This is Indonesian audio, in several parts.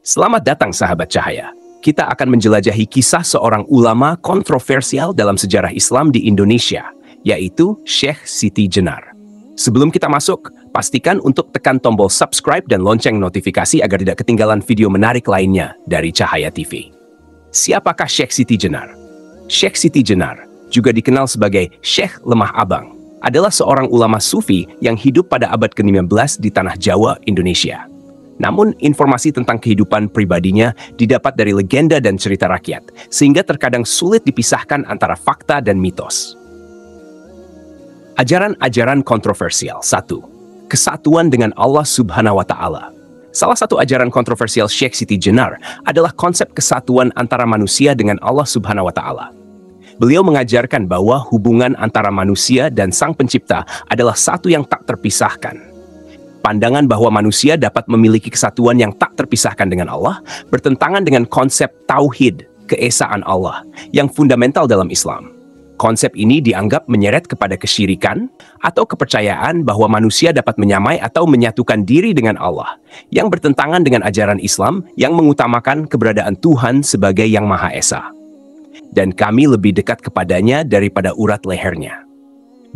Selamat datang sahabat cahaya. Kita akan menjelajahi kisah seorang ulama kontroversial dalam sejarah Islam di Indonesia, yaitu Syekh Siti Jenar. Sebelum kita masuk, pastikan untuk tekan tombol subscribe dan lonceng notifikasi agar tidak ketinggalan video menarik lainnya dari Cahaya TV. Siapakah Syekh Siti Jenar? Syekh Siti Jenar, juga dikenal sebagai Syekh Lemah Abang, adalah seorang ulama sufi yang hidup pada abad ke-15 di tanah Jawa, Indonesia. Namun, informasi tentang kehidupan pribadinya didapat dari legenda dan cerita rakyat, sehingga terkadang sulit dipisahkan antara fakta dan mitos. Ajaran-ajaran kontroversial. 1. Kesatuan dengan Allah Subhanahu wa Ta'ala. Salah satu ajaran kontroversial Syekh Siti Jenar adalah konsep kesatuan antara manusia dengan Allah Subhanahu wa Ta'ala. Beliau mengajarkan bahwa hubungan antara manusia dan Sang Pencipta adalah satu yang tak terpisahkan. Pandangan bahwa manusia dapat memiliki kesatuan yang tak terpisahkan dengan Allah bertentangan dengan konsep tauhid, keesaan Allah, yang fundamental dalam Islam. Konsep ini dianggap menyeret kepada kesyirikan atau kepercayaan bahwa manusia dapat menyamai atau menyatukan diri dengan Allah, yang bertentangan dengan ajaran Islam yang mengutamakan keberadaan Tuhan sebagai Yang Maha Esa. Dan kami lebih dekat kepadanya daripada urat lehernya.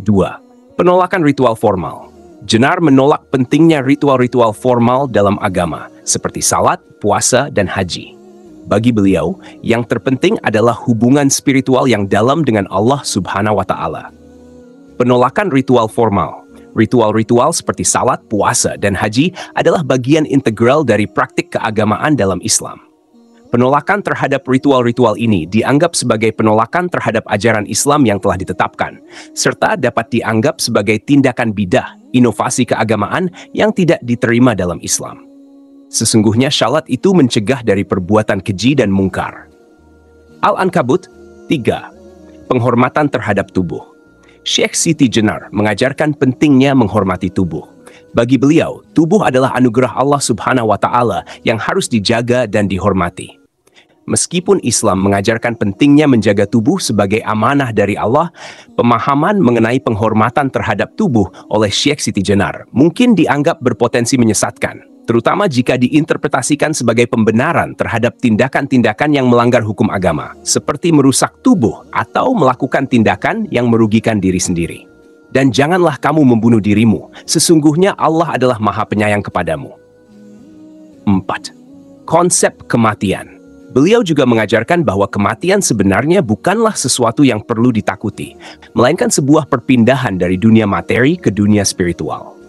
2. Penolakan ritual formal. Jenar menolak pentingnya ritual-ritual formal dalam agama, seperti salat, puasa, dan haji. Bagi beliau, yang terpenting adalah hubungan spiritual yang dalam dengan Allah Subhanahu wa Ta'ala. Penolakan ritual formal. Ritual-ritual seperti salat, puasa, dan haji adalah bagian integral dari praktik keagamaan dalam Islam. Penolakan terhadap ritual-ritual ini dianggap sebagai penolakan terhadap ajaran Islam yang telah ditetapkan, serta dapat dianggap sebagai tindakan bidah, inovasi keagamaan yang tidak diterima dalam Islam. Sesungguhnya syalat itu mencegah dari perbuatan keji dan mungkar. Al-Ankabut 3. Penghormatan terhadap tubuh. Syekh Siti Jenar mengajarkan pentingnya menghormati tubuh. Bagi beliau, tubuh adalah anugerah Allah Subhanahu wa Ta'ala yang harus dijaga dan dihormati. Meskipun Islam mengajarkan pentingnya menjaga tubuh sebagai amanah dari Allah, pemahaman mengenai penghormatan terhadap tubuh oleh Syekh Siti Jenar mungkin dianggap berpotensi menyesatkan, terutama jika diinterpretasikan sebagai pembenaran terhadap tindakan-tindakan yang melanggar hukum agama, seperti merusak tubuh atau melakukan tindakan yang merugikan diri sendiri. Dan janganlah kamu membunuh dirimu, sesungguhnya Allah adalah Maha Penyayang kepadamu. 4. Konsep kematian. Beliau juga mengajarkan bahwa kematian sebenarnya bukanlah sesuatu yang perlu ditakuti, melainkan sebuah perpindahan dari dunia materi ke dunia spiritual.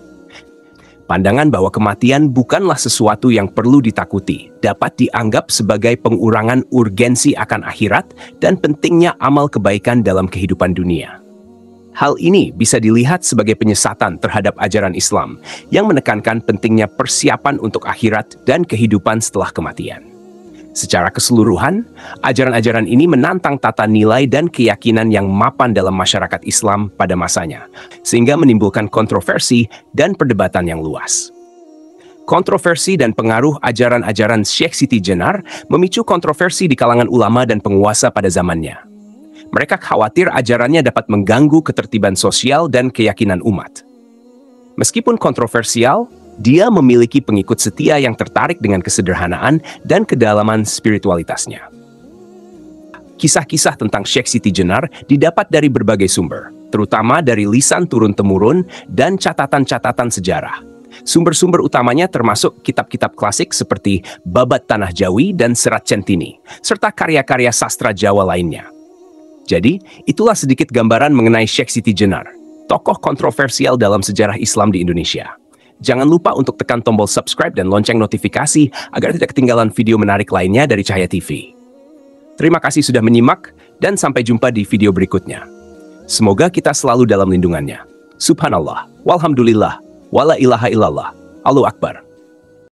Pandangan bahwa kematian bukanlah sesuatu yang perlu ditakuti dapat dianggap sebagai pengurangan urgensi akan akhirat dan pentingnya amal kebaikan dalam kehidupan dunia. Hal ini bisa dilihat sebagai penyesatan terhadap ajaran Islam yang menekankan pentingnya persiapan untuk akhirat dan kehidupan setelah kematian. Secara keseluruhan, ajaran-ajaran ini menantang tata nilai dan keyakinan yang mapan dalam masyarakat Islam pada masanya, sehingga menimbulkan kontroversi dan perdebatan yang luas. Kontroversi dan pengaruh ajaran-ajaran Syekh Siti Jenar memicu kontroversi di kalangan ulama dan penguasa pada zamannya. Mereka khawatir ajarannya dapat mengganggu ketertiban sosial dan keyakinan umat. Meskipun kontroversial, dia memiliki pengikut setia yang tertarik dengan kesederhanaan dan kedalaman spiritualitasnya. Kisah-kisah tentang Syekh Siti Jenar didapat dari berbagai sumber, terutama dari lisan turun-temurun dan catatan-catatan sejarah. Sumber-sumber utamanya termasuk kitab-kitab klasik seperti Babat Tanah Jawi dan Serat Centini, serta karya-karya sastra Jawa lainnya. Jadi, itulah sedikit gambaran mengenai Syekh Siti Jenar, tokoh kontroversial dalam sejarah Islam di Indonesia. Jangan lupa untuk tekan tombol subscribe dan lonceng notifikasi agar tidak ketinggalan video menarik lainnya dari Cahaya TV. Terima kasih sudah menyimak dan sampai jumpa di video berikutnya. Semoga kita selalu dalam lindungannya. Subhanallah, walhamdulillah, wala ilaha illallah, Allahu Akbar.